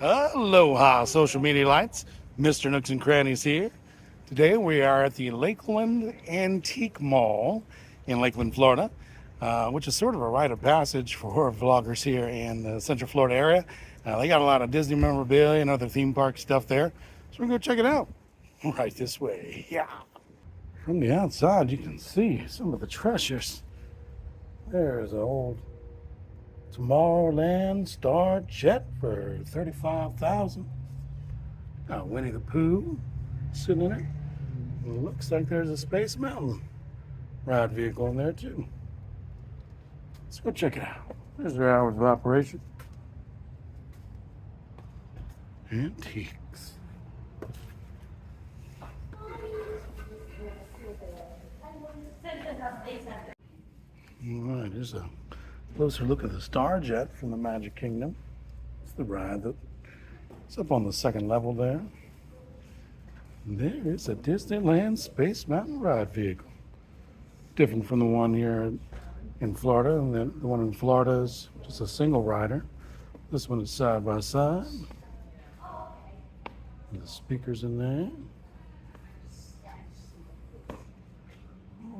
Aloha, social media lights. Mr. Nooks and Crannies here. Today we are at the Lakeland Antique Mall in Lakeland, Florida, which is sort of a rite of passage for vloggers here in the Central Florida area. They got a lot of Disney memorabilia and other theme park stuff there, so we're going to go check it out. Right this way, yeah. From the outside, you can see some of the treasures. There's an old Tomorrowland Star Jet for $35,000. Got Winnie the Pooh sitting in it. It looks like there's a Space Mountain ride vehicle in there too. Let's go check it out. There's their hours of operation. Antiques. All right, here's a closer look at the Star Jet from the Magic Kingdom. It's the ride that's up on the second level there. And there is a Disneyland Space Mountain ride vehicle. Different from the one here in Florida. And then the one in Florida is just a single rider. This one is side by side. And the speakers in there.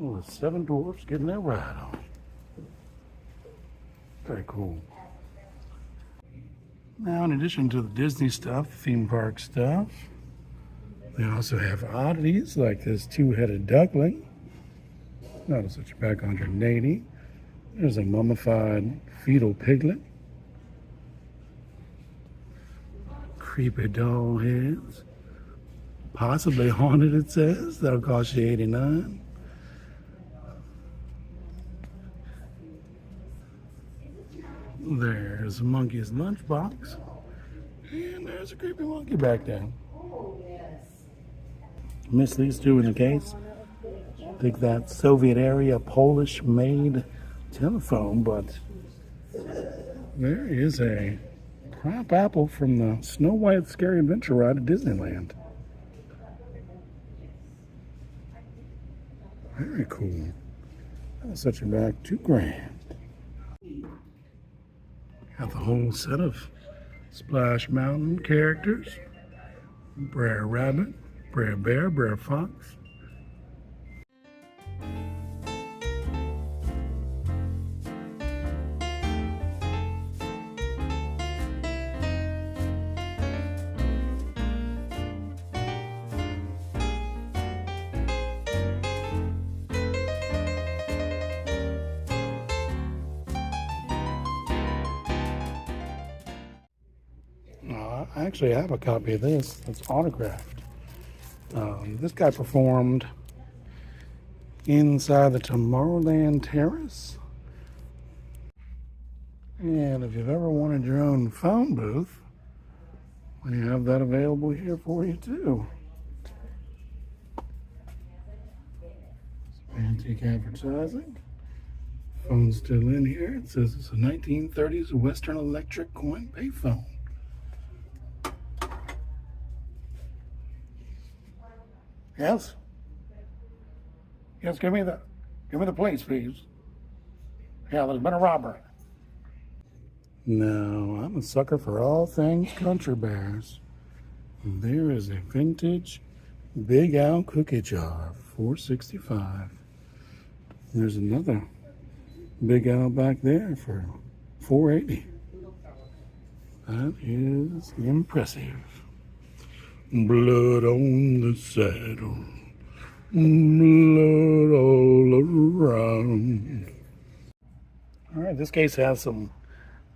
Oh, the seven dwarfs getting their ride on. Very cool. Now, in addition to the Disney stuff, theme park stuff, they also have oddities like this two-headed duckling. Notice that you're back 180. There's a mummified fetal piglet. Creepy doll heads. Possibly haunted, it says. That'll cost you $89. There's a monkey's lunchbox. And there's a creepy monkey back there. Missed these two in the case. I think that Soviet area Polish made telephone, but there is a crab apple from the Snow White Scary Adventure ride at Disneyland. Very cool. That'll set you back $2,000. Got the whole set of Splash Mountain characters. Brer Rabbit, Brer Bear, Brer Fox. I actually have a copy of this that's autographed. This guy performed inside the Tomorrowland Terrace. And if you've ever wanted your own phone booth, we have that available here for you too. Some antique advertising. Phone's still in here. It says it's a 1930s Western Electric coin payphone. Yes? Yes, give me the plates, please. Yeah, there's been a robbery. No, I'm a sucker for all things Country Bears. There is a vintage Big Al cookie jar, $4.65. There's another Big Al back there for $4.80. That is impressive. Blood on the saddle, blood all around. All right, this case has some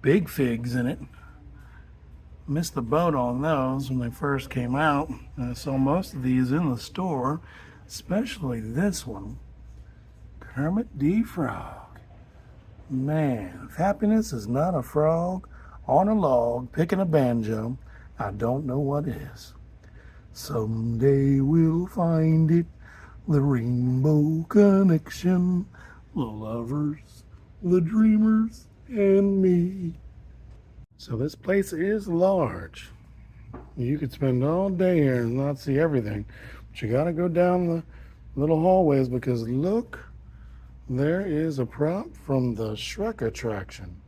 big figs in it. Missed the boat on those when they first came out. I saw most of these in the store, especially this one. Kermit the Frog. Man, if happiness is not a frog on a log picking a banjo, I don't know what is. Someday we'll find it, the rainbow connection, the lovers, the dreamers, and me. So this place is large. You could spend all day here and not see everything. But you gotta go down the little hallways because look, there is a prop from the Shrek attraction.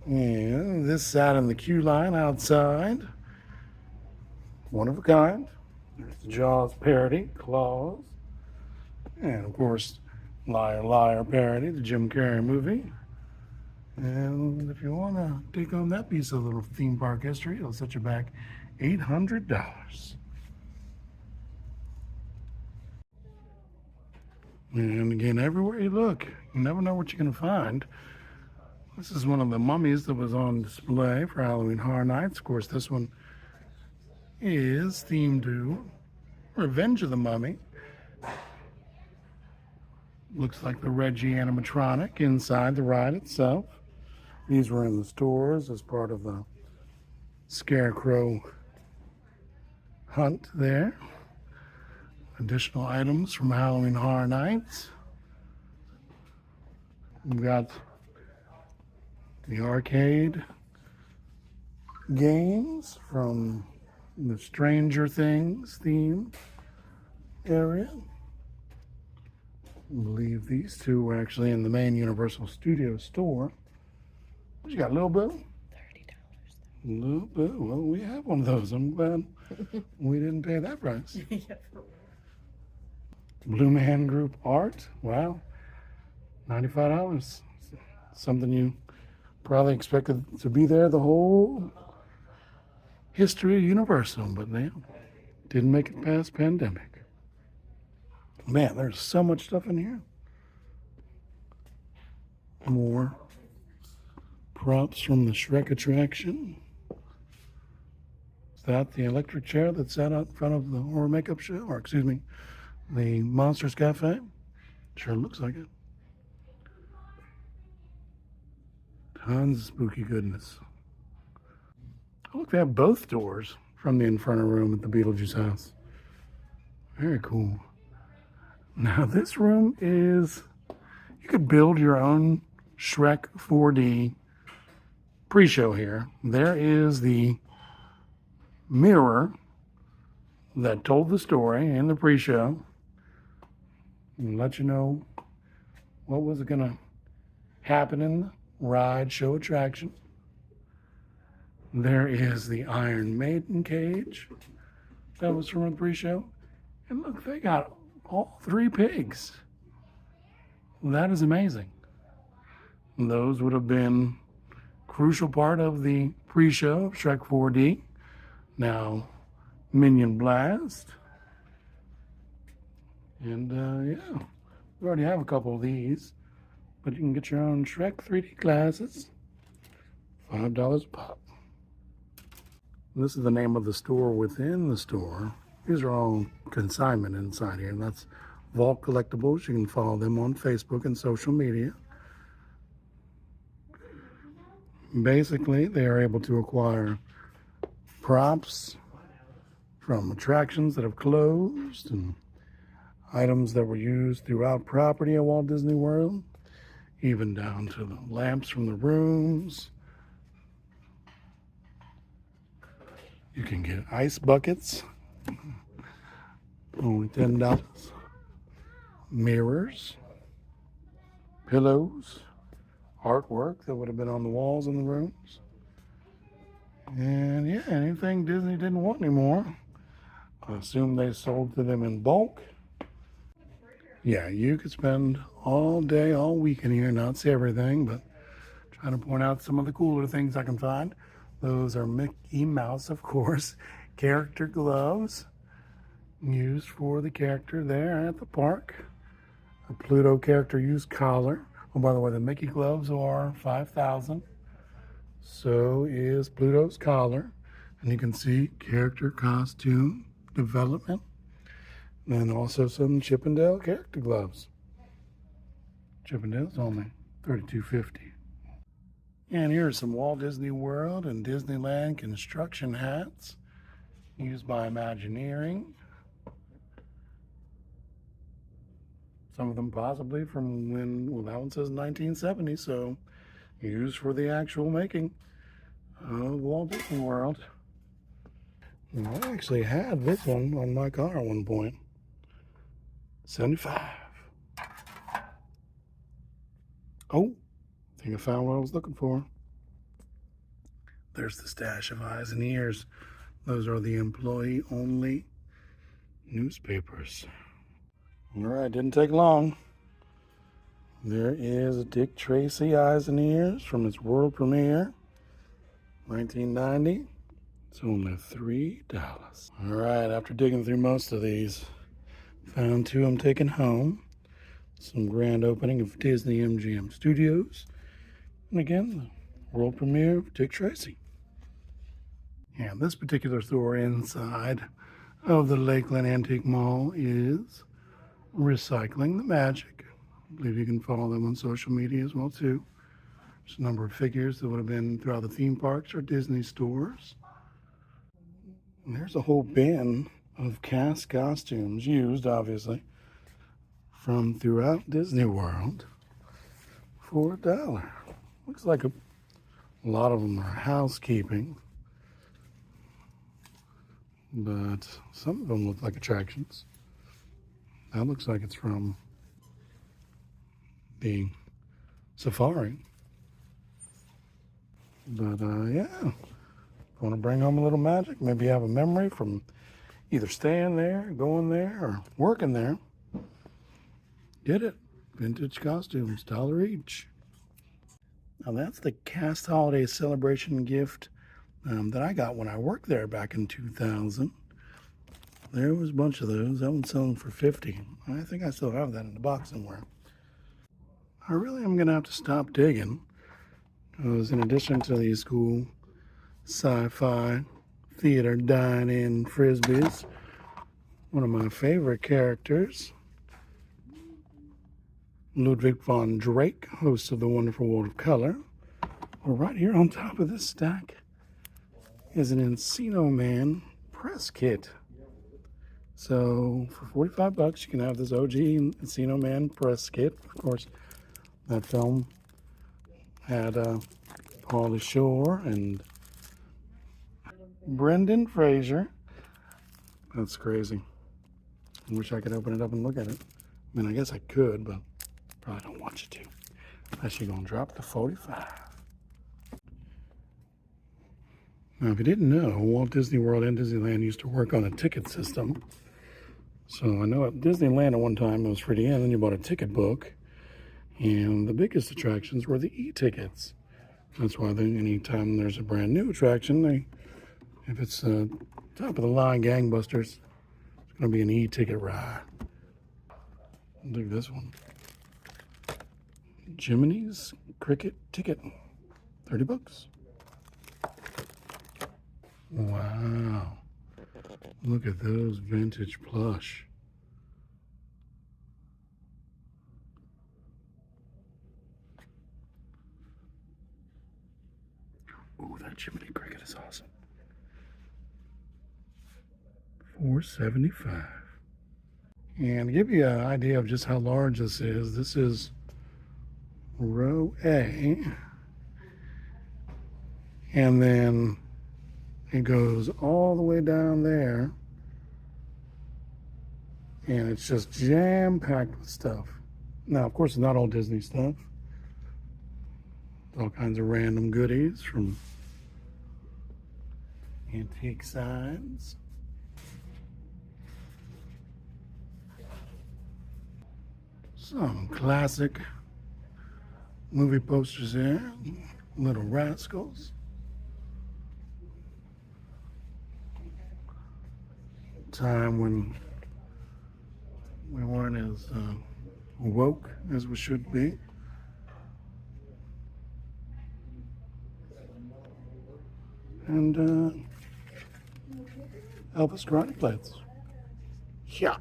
And this sat in the queue line outside. One of a kind. There's the Jaws parody, Claws. And of course, Liar Liar parody, the Jim Carrey movie. And if you want to take on that piece of little theme park history, it'll set you back $800. And again, everywhere you look, you never know what you're going to find. This is one of the mummies that was on display for Halloween Horror Nights. Of course, this one is themed to Revenge of the Mummy. Looks like the Reggie animatronic inside the ride itself. These were in the stores as part of the Scarecrow hunt there. Additional items from Halloween Horror Nights. We've got the arcade games from the Stranger Things themed area. I believe these two were actually in the main Universal Studios store. What you got, Lil Boo? $30. Lil Boo. Well, we have one of those. I'm glad we didn't pay that price. Yeah. Blue Man Group art. Wow. $95. Something you probably expected to be there the whole history of Universal, but they didn't make it past pandemic. Man, there's so much stuff in here. More props from the Shrek attraction. Is that the electric chair that sat out in front of the horror makeup show? Or, excuse me, the Monsters Cafe? Sure looks like it. Tons of spooky goodness. Oh, look, they have both doors from the Inferno room at the Beetlejuice house. Very cool. Now, this room is, you could build your own Shrek 4D pre-show here. There is the mirror that told the story in the pre-show and let you know what was going to happen in the ride show attraction. There is the Iron Maiden cage that was from a pre-show. And look, they got all 3 pigs. That is amazing. And those would have been crucial part of the pre-show of Shrek 4D. Now, Minion Blast. And yeah, we already have a couple of these. But you can get your own Shrek 3D glasses. $5 a pop. This is the name of the store within the store. These are all consignment inside here. And that's Vault Collectibles. You can follow them on Facebook and social media. Basically, they are able to acquire props from attractions that have closed and items that were used throughout property at Walt Disney World, even down to the lamps from the rooms. You can get ice buckets, only $10. Mirrors, pillows, artwork that would have been on the walls in the rooms. And yeah, anything Disney didn't want anymore, I assume they sold to them in bulk. Yeah, you could spend all day, all weekend here and not see everything, but trying to point out some of the cooler things I can find. Those are Mickey Mouse, of course, character gloves used for the character there at the park. A Pluto character used collar. Oh, by the way, the Mickey gloves are $5,000. So is Pluto's collar. And you can see character costume development. And also some Chippendale character gloves. Chippendale's only $32.50. And here are some Walt Disney World and Disneyland construction hats used by Imagineering. Some of them possibly from when, well, that one says 1970, so used for the actual making of Walt Disney World. And I actually had this one on my car at one point. 75. Oh, I think I found what I was looking for. There's the stash of eyes and ears. Those are the employee-only newspapers. All right, didn't take long. There is Dick Tracy Eyes and Ears from its world premiere, 1990. It's only $3. All right, after digging through most of these, found two I'm taking home. Some grand opening of Disney MGM Studios. And again, the world premiere of Dick Tracy. And this particular store inside of the Lakeland Antique Mall is Recycling the Magic. I believe you can follow them on social media as well too. There's a number of figures that would have been throughout the theme parks or Disney stores. And there's a whole bin of cast costumes used, obviously, from throughout Disney World for $1. Looks like a lot of them are housekeeping, but some of them look like attractions. That looks like it's from the safari. But yeah, want to bring home a little magic, maybe have a memory from either staying there, going there, or working there. Get it. Vintage costumes, $1 each. Now that's the cast holiday celebration gift that I got when I worked there back in 2000. There was a bunch of those. That one's selling for $50. I think I still have that in the box somewhere. I really am going to have to stop digging, because in addition to these cool sci-fi theater dine-in frisbees, one of my favorite characters, Ludwig von Drake, host of The Wonderful World of Color. Well, right here on top of this stack is an Encino Man press kit. So for $45, you can have this OG Encino Man press kit. Of course, that film had Pauly Shore and Brendan Fraser. That's crazy. I wish I could open it up and look at it. I mean, I guess I could, but probably don't want you to. Unless you're going to drop the 45. Now, if you didn't know, Walt Disney World and Disneyland used to work on a ticket system. So I know at Disneyland at one time it was free to in, and you bought a ticket book. And the biggest attractions were the e-tickets. That's why anytime there's a brand new attraction, if it's top of the line gangbusters, it's going to be an e-ticket ride. Look at this one. Jiminy's Cricket Ticket, $30. Wow. Look at those vintage plush. Ooh, that Jiminy Cricket is awesome. $4.75. And to give you an idea of just how large this is row A. And then it goes all the way down there. And it's just jam-packed with stuff. Now, of course, it's not all Disney stuff. All kinds of random goodies from antique signs. Some classic movie posters here. Little Rascals. Time when we weren't as woke as we should be. And Elvis karate plates. Yeah.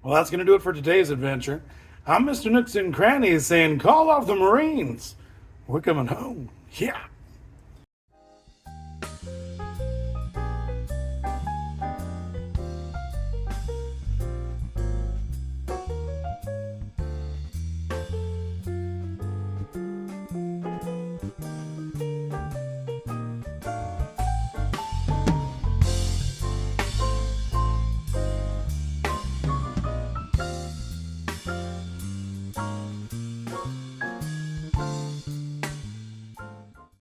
Well, that's going to do it for today's adventure. I'm Mr. Nooks and Crannies saying, call off the Marines. We're coming home. Yeah.